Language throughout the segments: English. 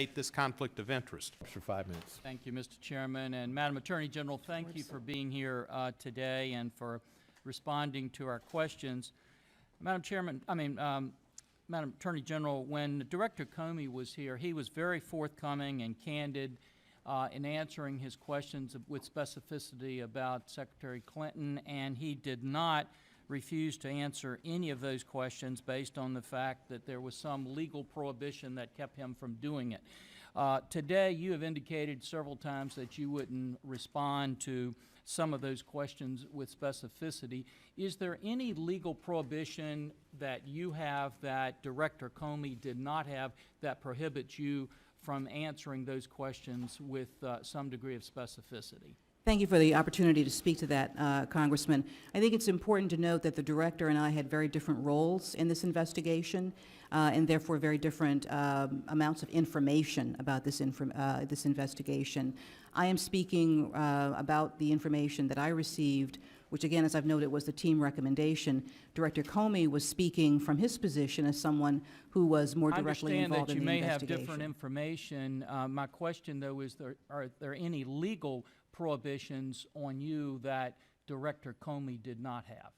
this conflict of interest. For 5 minutes. Thank you, Mr. Chairman. And Madam Attorney General, thank you for being here today and for responding to our questions. Madam Attorney General, when Director Comey was here, he was very forthcoming and candid in answering his questions with specificity about Secretary Clinton, and he did not refuse to answer any of those questions based on the fact that there was some legal prohibition that kept him from doing it. Today, you have indicated several times that you wouldn't respond to some of those questions with specificity. Is there any legal prohibition that you have that Director Comey did not have that prohibits you from answering those questions with some degree of specificity? Thank you for the opportunity to speak to that, Congressman. I think it's important to note that the Director and I had very different roles in this investigation and therefore very different amounts of information about this investigation. I am speaking about the information that I received, which again, as I've noted, was the team recommendation. Director Comey was speaking from his position as someone who was more directly involved in the investigation. I understand that you may have different information. My question, though, is are there any legal prohibitions on you that Director Comey did not have?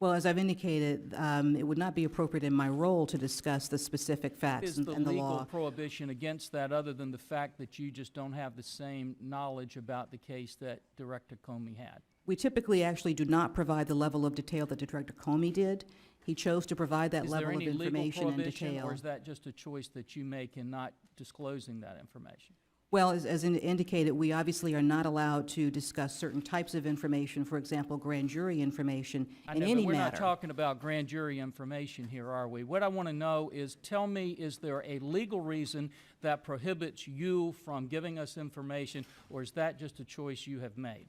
Well, as I've indicated, it would not be appropriate in my role to discuss the specific facts and the law. Is the legal prohibition against that other than the fact that you just don't have the same knowledge about the case that Director Comey had? We typically actually do not provide the level of detail that Director Comey did. He chose to provide that level of information and detail. Is there any legal prohibition, or is that just a choice that you make in not disclosing that information? Well, as indicated, we obviously are not allowed to discuss certain types of information, for example, grand jury information in any matter. We're not talking about grand jury information here, are we? What I want to know is, tell me, is there a legal reason that prohibits you from giving us information, or is that just a choice you have made?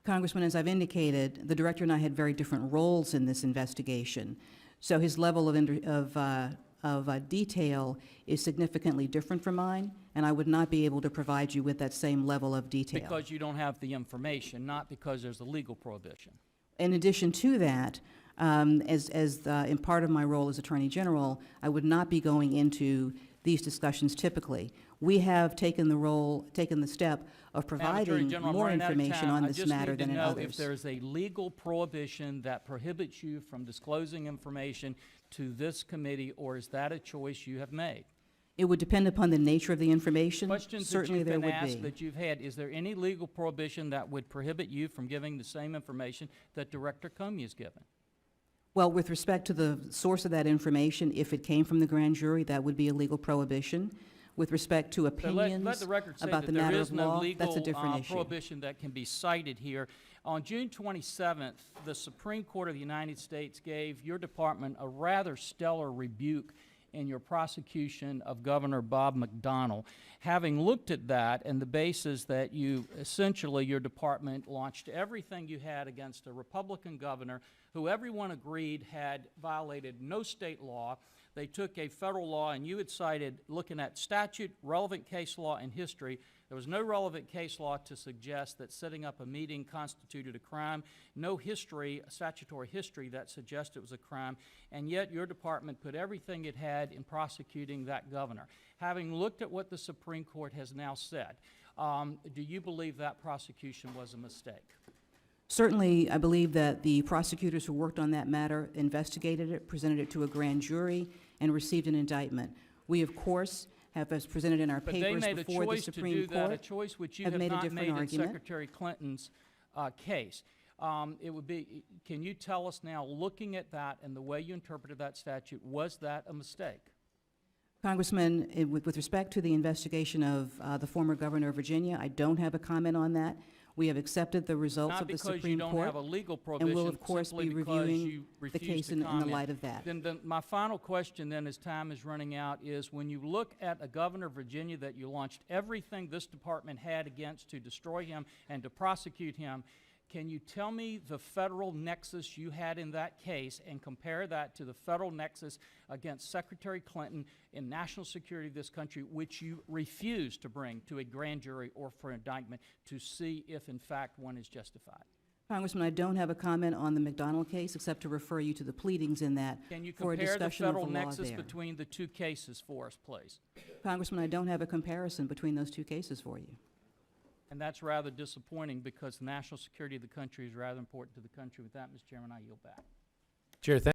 Congressman, as I've indicated, the Director and I had very different roles in this investigation. So his level of detail is significantly different from mine, and I would not be able to provide you with that same level of detail. Because you don't have the information, not because there's a legal prohibition. In addition to that, in part of my role as Attorney General, I would not be going into these discussions typically. We have taken the step of providing more information on this matter than in others. I just need to know if there's a legal prohibition that prohibits you from disclosing information to this committee, or is that a choice you have made? It would depend upon the nature of the information. Questions Certainly that you've there been would asked be. that you've had, is there any legal prohibition that would prohibit you from giving the same information that Director Comey has given? Well, with respect to the source of that information, if it came from the grand jury, that would be a legal prohibition. With respect to opinions let the record say about that the there matter is of no law, legal that's a different issue. prohibition that can be cited here. On June 27th, the Supreme Court of the United States gave your department a rather stellar rebuke in your prosecution of Governor Bob McDonnell. Having looked at that and the basis that you essentially, your department launched everything you had against a Republican governor who everyone agreed had violated no state law. They took a federal law, and you had cited, looking at statute, relevant case law, and history, there was no relevant case law to suggest that setting up a meeting constituted a crime, no history, statutory history that suggested it was a crime, and yet your department put everything it had in prosecuting that governor. Having looked at what the Supreme Court has now said, do you believe that prosecution was a mistake? Certainly, I believe that the prosecutors who worked on that matter investigated it, presented it to a grand jury, and received an indictment. We, of course, have, as presented in our papers before the Supreme Court, a choice which you have have made a not different made in argument. Secretary Clinton's case. It would be, can you tell us now, looking at that and the way you interpreted that statute, was that a mistake? Congressman, with respect to the investigation of the former governor of Virginia, I don't have a comment on that. We have accepted the results of the Supreme Not because you don't have a legal prohibition, and will, of course, be reviewing the case in the light of that. Then my final question then, as time is running out, is when you look at a governor of Virginia that you launched everything this department had against to destroy him and to prosecute him, can you tell me the federal nexus you had in that case and compare that to the federal nexus against Secretary Clinton in national security of this country, which you refused to bring to a grand jury or for indictment to see if, in fact, one is justified? Congressman, I don't have a comment on the McDonald case, except to refer you to the pleadings in that Can you for a compare the discussion of the federal law nexus there. between the two cases for us, please? Congressman, I don't have a comparison between those two cases for you. And that's rather disappointing because the national security of the country is rather important to the country. With that, Mr. Chairman, I yield back. Chair,